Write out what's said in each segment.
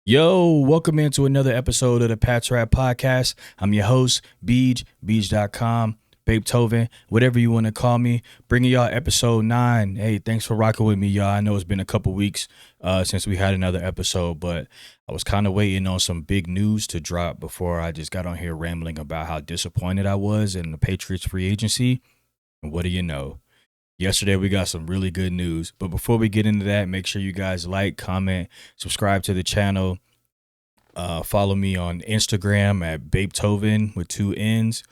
Yo, welcome into another episode of the PATRIOT podcast. I'm your host, Beej.com, Beethoven, whatever you want to call me. Bringing y'all episode 9. Hey, thanks for rocking with me, y'all. I know it's been a couple weeks since we had another episode, but I was kind of waiting on some big news to drop before I just got on here rambling about how disappointed I was in the Patriots free agency. And what do you know? Yesterday, we got some really good news. But before we get into that, make sure you guys like, comment, subscribe to the channel. Follow me on Instagram at Beethoven with 2 N's.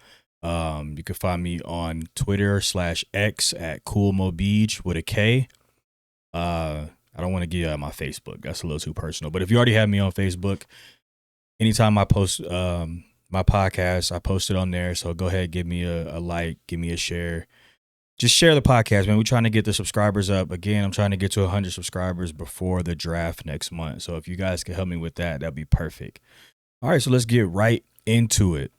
You can find me on Twitter/X at CoolMoBeej with a K. I don't want to give you my Facebook. That's a little too personal. But if you already have me on Facebook, anytime I post my podcast, I post it on there. So go ahead, give me a like, give me a share. Just share the podcast, man. We're trying to get the subscribers up. Again, I'm trying to get to 100 subscribers before the draft next month. So if you guys can help me with that, that'd be perfect. All right, so let's get right into it.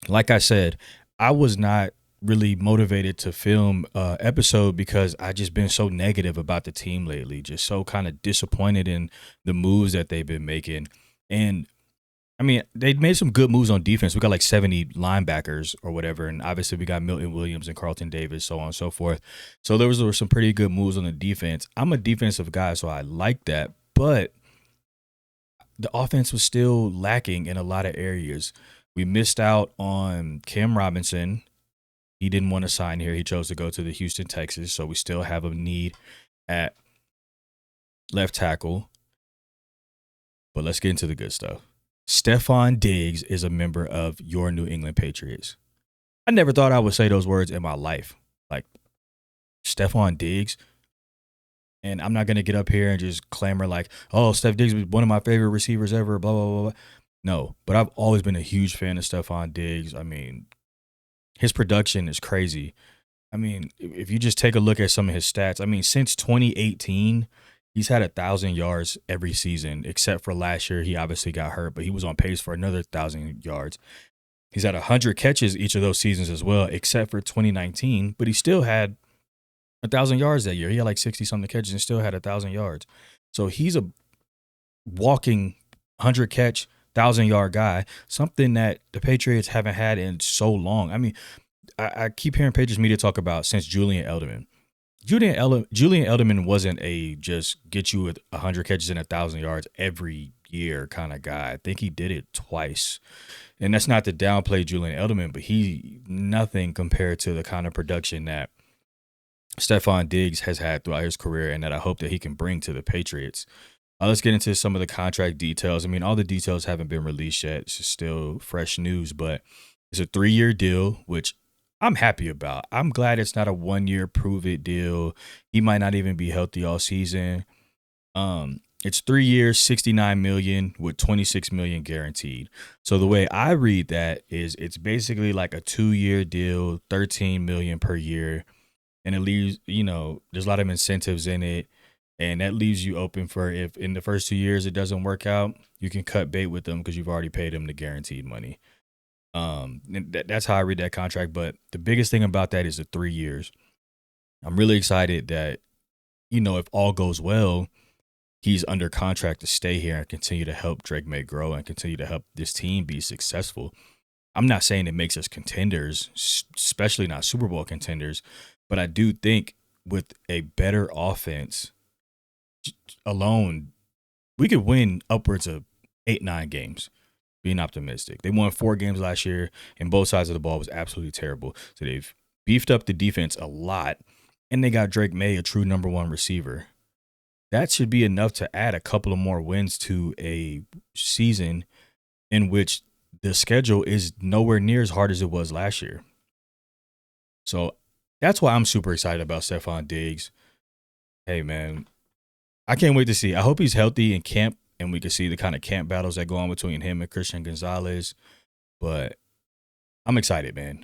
Like I said, I was not really motivated to film an episode because I just been so negative about the team lately. Just so kind of disappointed in the moves that they've been making. And I mean, they made some good moves on defense. We got like 70 linebackers or whatever. And obviously we got Milton Williams and Carlton Davis, so on and so forth. So there were some pretty good moves on the defense. I'm a defensive guy, so I like that. But the offense was still lacking in a lot of areas. We missed out on Cam Robinson. He didn't want to sign here. He chose to go to the Houston Texans. So we still have a need at left tackle. But let's get into the good stuff. Stefon Diggs is a member of your New England Patriots. I never thought I would say those words in my life. Like, Stefon Diggs. And I'm not going to get up here and just clamor like, oh, Steph Diggs was one of my favorite receivers ever, blah, blah, blah, blah. No, but I've always been a huge fan of Stefon Diggs. I mean, his production is crazy. I mean, if you just take a look at some of his stats, I mean, since 2018, he's had 1,000 yards every season, except for last year. He obviously got hurt, but he was on pace for another 1,000 yards. He's had 100 catches each of those seasons as well, except for 2019, but he still had 1,000 yards that year. He had like 60-something catches and still had 1,000 yards. So he's a walking 100-catch, 1,000-yard guy, something that the Patriots haven't had in so long. I mean, I keep hearing Patriots media talk about since Julian Edelman. Julian Edelman wasn't a just get you with 100 catches and 1,000 yards every year kind of guy. I think he did it twice. And that's not to downplay Julian Edelman, but he nothing compared to the kind of production that Stefon Diggs has had throughout his career and that I hope that he can bring to the Patriots. Let's get into some of the contract details. I mean, all the details haven't been released yet. It's just still fresh news, but it's a 3-year deal, which I'm happy about. I'm glad it's not a 1-year prove it deal. He might not even be healthy all season. It's 3 years, $69 million with $26 million guaranteed. So the way I read that is it's basically like a 2-year deal, $13 million per year. And it leaves, there's a lot of incentives in it. And that leaves you open for if in the first 2 years it doesn't work out, you can cut bait with them because you've already paid them the guaranteed money. That's how I read that contract. But the biggest thing about that is the 3 years. I'm really excited that, if all goes well, he's under contract to stay here and continue to help Drake Maye grow and continue to help this team be successful. I'm not saying it makes us contenders, especially not Super Bowl contenders, but I do think with a better offense alone, we could win upwards of 8-9 games. Being optimistic. They won 4 games last year, and both sides of the ball was absolutely terrible. So they've beefed up the defense a lot, and they got Drake Maye, a true number 1 receiver. That should be enough to add a couple of more wins to a season in which the schedule is nowhere near as hard as it was last year. So that's why I'm super excited about Stefon Diggs. Hey, man, I can't wait to see. I hope he's healthy in camp. And we can see the kind of camp battles that go on between him and Christian Gonzalez. But I'm excited, man.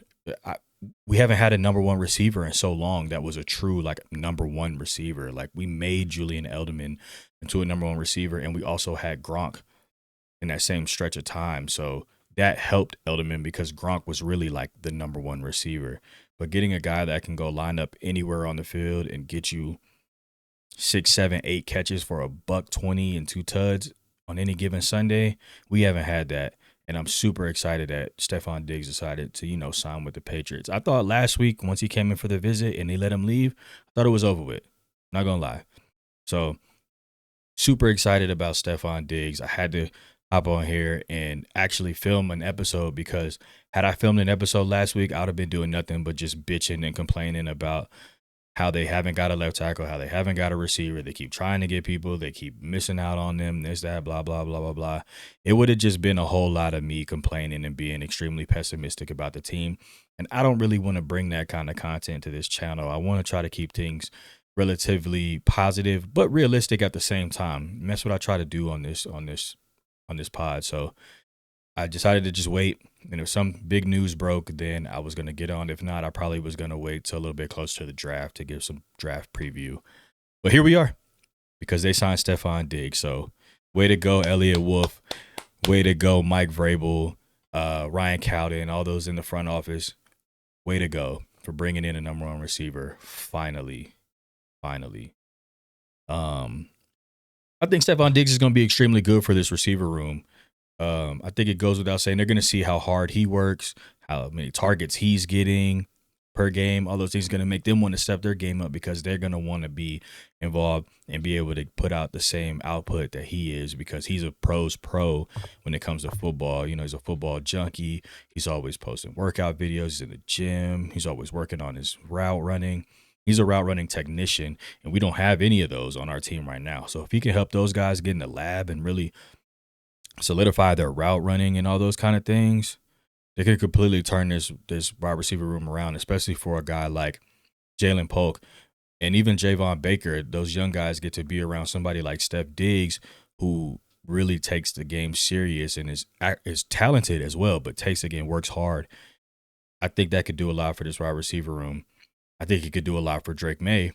We haven't had a number 1 receiver in so long that was a true, number 1 receiver. Like, we made Julian Edelman into a number 1 receiver, and we also had Gronk in that same stretch of time. So that helped Edelman because Gronk was really, the number 1 receiver. But getting a guy that can go line up anywhere on the field and get you 6, 7, 8 catches for $120 and 2 tuds, on any given Sunday. We haven't had that. And I'm super excited that Stefon Diggs decided to, sign with the Patriots. I thought last week, once he came in for the visit and they let him leave, I thought it was over with. Not going to lie. So super excited about Stefon Diggs. I had to hop on here and actually film an episode because had I filmed an episode last week, I would have been doing nothing but just bitching and complaining about how they haven't got a left tackle, how they haven't got a receiver. They keep trying to get people. They keep missing out on them, this, that, blah, blah, blah, blah, blah. It would have just been a whole lot of me complaining and being extremely pessimistic about the team. And I don't really want to bring that kind of content to this channel. I want to try to keep things relatively positive, but realistic at the same time. And that's what I try to do on this pod. So I decided to just wait. And if some big news broke, then I was going to get on. If not, I probably was going to wait till a little bit closer to the draft to give some draft preview. But here we are because they signed Stefon Diggs. So way to go, Elliott Wolf. Way to go, Mike Vrabel, Ryan Cowden, all those in the front office. Way to go for bringing in a number one receiver. Finally. I think Stefon Diggs is going to be extremely good for this receiver room. I think it goes without saying they're going to see how hard he works, how many targets he's getting per game. All those things are going to make them want to step their game up because they're going to want to be involved and be able to put out the same output that he is because he's a pro's pro when it comes to football. He's a football junkie. He's always posting workout videos. He's in the gym. He's always working on his route running. He's a route running technician, and we don't have any of those on our team right now. So if he can help those guys get in the lab and really solidify their route running and all those kind of things, they could completely turn this wide receiver room around, especially for a guy like Jalen Polk and even Javon Baker. Those young guys get to be around somebody like Steph Diggs, who really takes the game serious and is talented as well, but takes the game, works hard. I think that could do a lot for this wide receiver room. I think it could do a lot for Drake Maye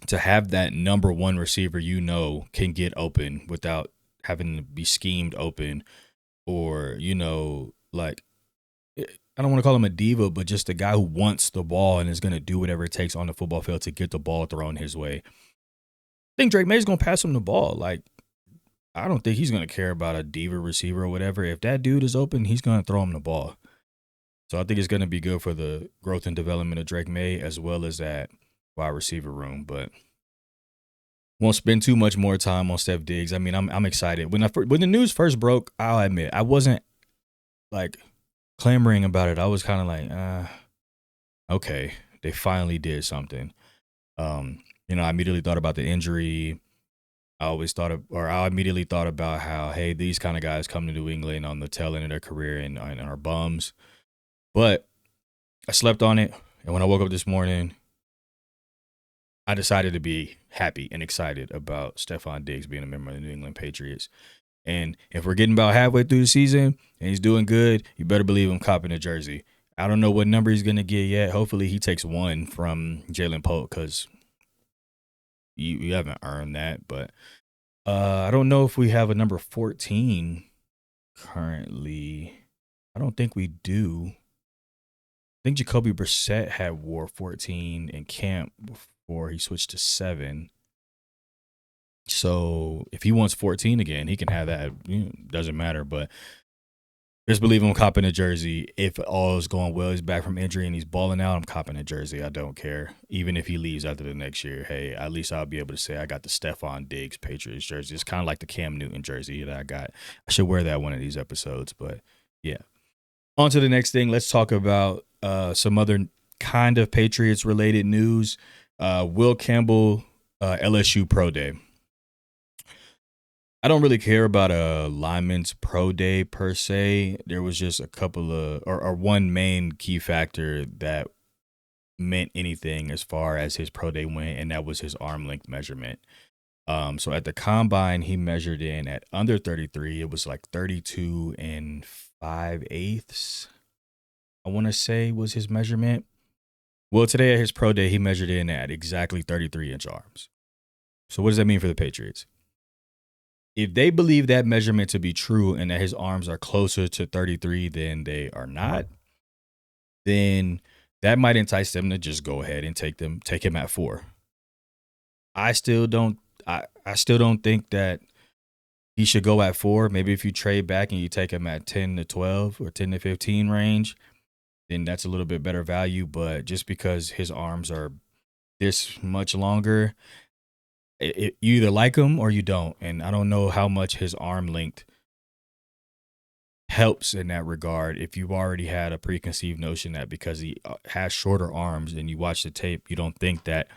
to have that number one receiver can get open without having to be schemed open or, like, I don't want to call him a diva, but just a guy who wants the ball and is going to do whatever it takes on the football field to get the ball thrown his way. I think Drake Maye's going to pass him the ball. Like, I don't think he's going to care about a diva receiver or whatever. If that dude is open, he's going to throw him the ball. So I think it's going to be good for the growth and development of Drake Maye as well as that wide receiver room. But won't spend too much more time on Steph Diggs. I mean, I'm excited. When the news first broke, I'll admit I wasn't like clamoring about it. I was kind of like, okay, they finally did something. I immediately thought about the injury. I immediately thought about how, hey, these kind of guys come to New England on the tail end of their career and are bums. But I slept on it, and when I woke up this morning, I decided to be happy and excited about Stefon Diggs being a member of the New England Patriots. And if we're getting about halfway through the season and he's doing good, you better believe I'm copping a jersey. I don't know what number he's going to get yet. Hopefully he takes one from Jalen Polk because you haven't earned that. But I don't know if we have a number 14 currently. I don't think we do. I think Jacoby Brissett had wore 14 in camp before he switched to 7. So if he wants 14 again, he can have that. Doesn't matter. But just believe I'm copping a jersey. If all is going well, he's back from injury and he's balling out, I'm copping a jersey. I don't care. Even if he leaves after the next year, hey, at least I'll be able to say I got the Stefon Diggs Patriots jersey. It's kind of like the Cam Newton jersey that I got. I should wear that one of these episodes. But yeah. On to the next thing. Let's talk about some other kind of Patriots related news. Will Campbell, LSU Pro Day. I don't really care about a lineman's pro day per se. There was just a couple of, or one main key factor that meant anything as far as his pro day went, and that was his arm length measurement. So at the combine, he measured in at under 33. It was like 32 and 5/8. I want to say was his measurement. Well, today at his pro day, he measured in at exactly 33-inch arms. So what does that mean for the Patriots? If they believe that measurement to be true and that his arms are closer to 33 than they are not, then that might entice them to just go ahead and take him at 4. I still don't think that he should go at 4. Maybe if you trade back and you take him at 10 to 12 or 10 to 15 range, then that's a little bit better value. But just because his arms are this much longer, you either like him or you don't. And I don't know how much his arm length helps in that regard if you've already had a preconceived notion that because he has shorter arms and you watch the tape, you don't think that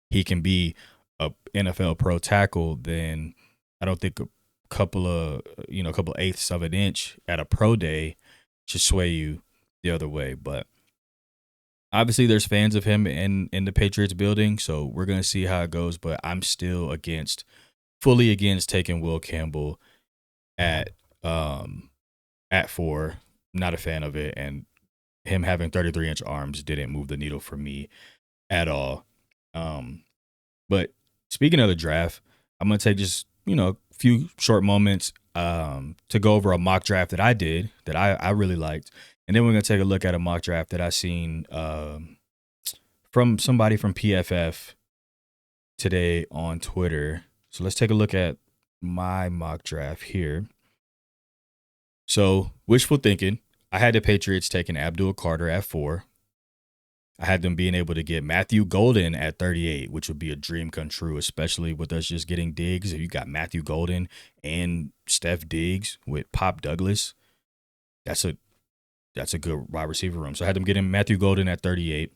he can be a NFL pro tackle, then I don't think a couple eighths of an inch at a pro day should sway you the other way. But obviously there's fans of him in the Patriots building, so we're going to see how it goes. But I'm still fully against taking Will Campbell at 4. Not a fan of it, and him having 33-inch arms didn't move the needle for me at all. But speaking of the draft, I'm going to take just, a few short moments to go over a mock draft that I did that I really liked. And then we're going to take a look at a mock draft that I seen from somebody from PFF today on Twitter. So let's take a look at my mock draft here. So wishful thinking, I had the Patriots taking Abdul Carter at 4. I had them being able to get Matthew Golden at 38, which would be a dream come true, especially with us just getting Diggs. If you got Matthew Golden and Steph Diggs with Pop Douglas, that's a good wide receiver room. So I had them getting Matthew Golden at 38.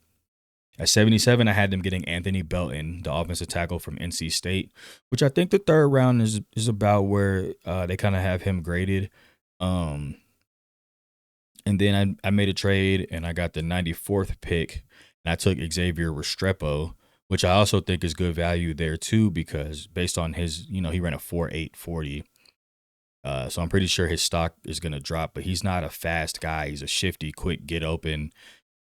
At 77, I had them getting Anthony Belton, the offensive tackle from NC State, which I think the third round is about where they kind of have him graded. And then I made a trade and I got the 94th pick and I took Xavier Restrepo, which I also think is good value there too, because based on his, he ran a 4.8 40. So I'm pretty sure his stock is going to drop, but he's not a fast guy. He's a shifty, quick, get open,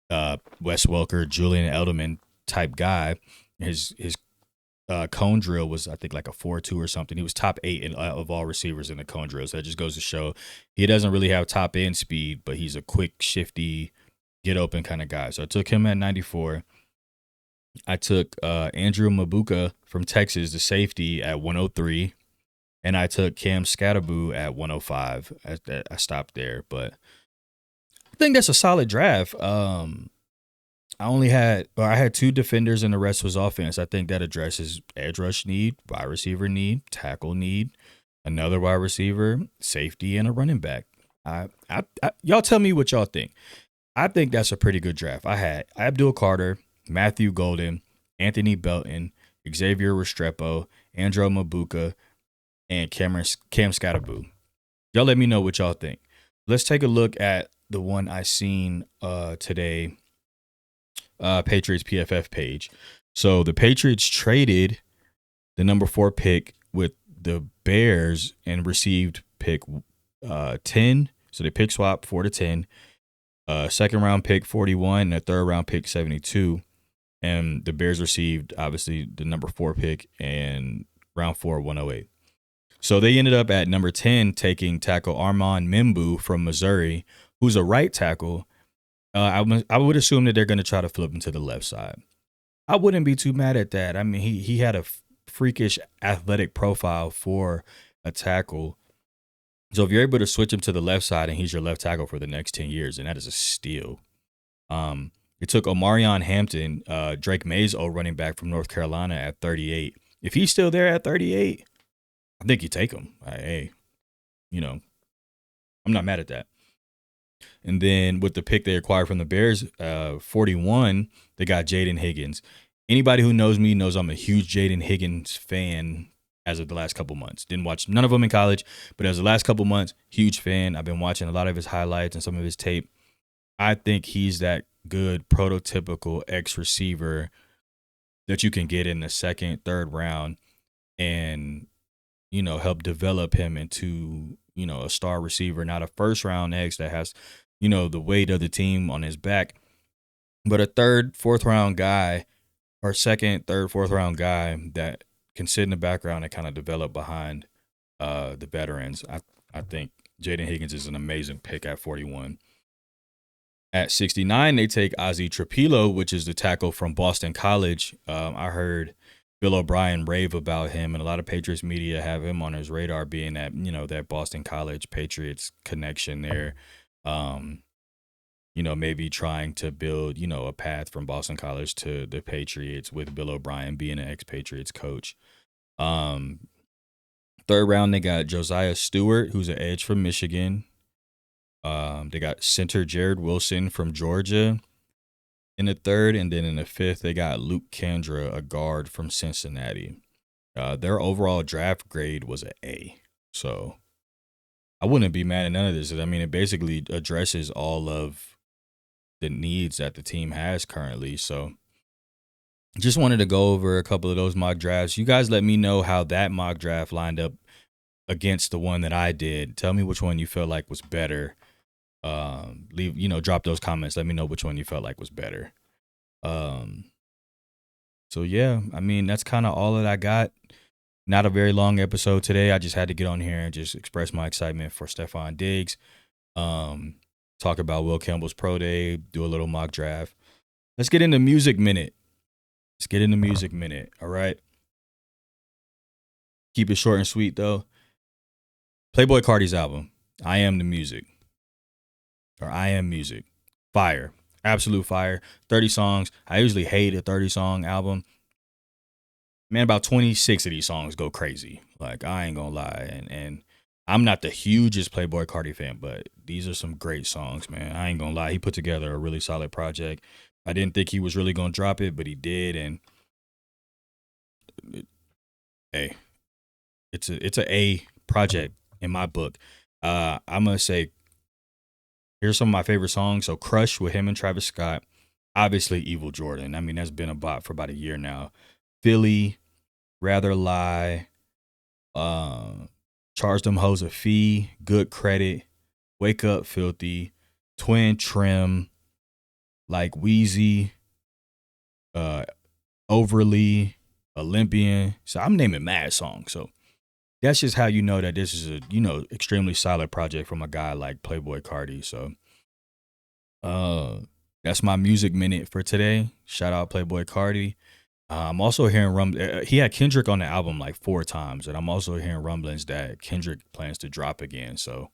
Wes Welker, Julian Edelman type guy. His cone drill was, I think, like a 4.2 or something. He was top 8 of all receivers in the cone drill. So that just goes to show he doesn't really have top end speed, but he's a quick, shifty, get open kind of guy. So I took him at 94. I took Andrew Mabuka from Texas, the safety, at 103. And I took Cam Scatterboo at 105. I stopped there, but I think that's a solid draft. I had 2 defenders and the rest was offense. I think that addresses edge rush need, wide receiver need, tackle need, another wide receiver, safety, and a running back. Y'all tell me what y'all think. I think that's a pretty good draft. I had Abdul Carter, Matthew Golden, Anthony Belton, Xavier Restrepo, Andrew Mabuka, and Cam Scatterboo. Y'all let me know what y'all think. Let's take a look at the one I seen today, Patriots PFF page. So the Patriots traded the number 4 pick with the Bears and received pick 10. So they pick swap 4 to 10, second round pick 41, and a third round pick 72. And the Bears received obviously the number 4 pick and round 4 108. So they ended up at number 10 taking tackle Armand Membu from Missouri, who's a right tackle. I would assume that they're going to try to flip him to the left side. I wouldn't be too mad at that. I mean, he had a freakish athletic profile for a tackle. So if you're able to switch him to the left side and he's your left tackle for the next 10 years, then that is a steal. It took Omarion Hampton, Drake Maye's old running back from North Carolina, at 38. If he's still there at 38, I think you take him. Hey, I'm not mad at that. And then with the pick they acquired from the Bears, 41, they got Jaden Higgins. Anybody who knows me knows I'm a huge Jaden Higgins fan as of the last couple months. Didn't watch none of them in college, but as the last couple months, huge fan. I've been watching a lot of his highlights and some of his tape. I think he's that good prototypical X receiver that you can get in the second, third round and, help develop him into, a star receiver, not a first round X that has, the weight of the team on his back, but a third, fourth round guy or second, third, fourth round guy that can sit in the background and kind of develop behind the veterans. I think Jaden Higgins is an amazing pick at 41. At 69, they take Ozzie Trapilo, which is the tackle from Boston College. I heard Bill O'Brien rave about him, and a lot of Patriots media have him on his radar, being that that Boston College Patriots connection there. Maybe trying to build a path from Boston College to the Patriots with Bill O'Brien being an ex-Patriots coach. Third round, they got Josiah Stewart, who's an edge from Michigan. They got center Jared Wilson from Georgia in the third, and then in the fifth, they got Luke Kandra, a guard from Cincinnati. Their overall draft grade was an A, so I wouldn't be mad at none of this. I mean, it basically addresses all of the needs that the team has currently. So just wanted to go over a couple of those mock drafts. You guys let me know how that mock draft lined up against the one that I did. Tell me which one you felt like was better. Drop those comments. Let me know which one you felt like was better. So yeah, I mean, that's kind of all that I got. Not a very long episode today. I just had to get on here and just express my excitement for Stefon Diggs. Talk about Will Campbell's pro day, do a little mock draft. Let's get into Music Minute. All right. Keep it short and sweet, though. Playboi Carti's album, I Am Music. Fire. Absolute fire. 30 songs. I usually hate a 30-song album. Man, about 26 of these songs go crazy. Like, I ain't gonna lie. And I'm not the hugest Playboi Carti fan, but these are some great songs, man. I ain't gonna lie. He put together a really solid project. I didn't think he was really gonna drop it, but he did. And hey, it's a A project in my book. I'm gonna say, here's some of my favorite songs. So Crush with him and Travis Scott. Obviously Evil Jordan. I mean, that's been for about a year now. Philly, Rather Lie, Charge Them Hoes a Fee, Good Credit, Wake Up Filthy, Twin Trim, Like Wheezy, Overly, Olympian. So I'm naming mad songs. So that's just how you know that this is a, extremely solid project from a guy like Playboi Carti. So that's my Music Minute for today. Shout out Playboi Carti. I'm also hearing he had Kendrick on the album like 4 times, and I'm also hearing rumblings that Kendrick plans to drop again. So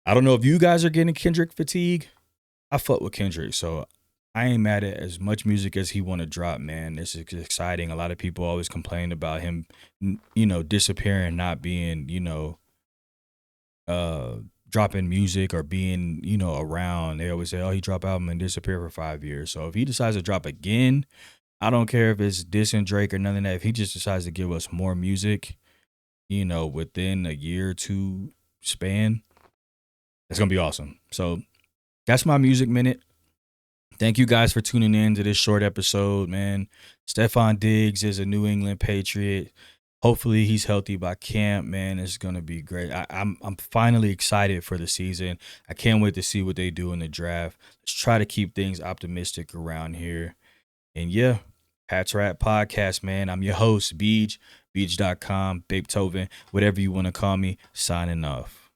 I don't know if you guys are getting Kendrick fatigue. I fuck with Kendrick, so I ain't mad at as much music as he want to drop, man. This is exciting. A lot of people always complain about him, disappearing, not being, dropping music or being, around. They always say, oh, he dropped album and disappeared for 5 years. So if he decides to drop again, I don't care if it's dissing Drake or none of that. If he just decides to give us more music, within a year or two span, it's going to be awesome. So that's my Music Minute. Thank you guys for tuning in to this short episode, man. Stefon Diggs is a New England Patriot. Hopefully he's healthy by camp, man. It's going to be great. I'm finally excited for the season. I can't wait to see what they do in the draft. Let's try to keep things optimistic around here. And yeah, PATRIOT Podcast, man. I'm your host, Beej, Beej.com, Beethoven, whatever you want to call me, signing off.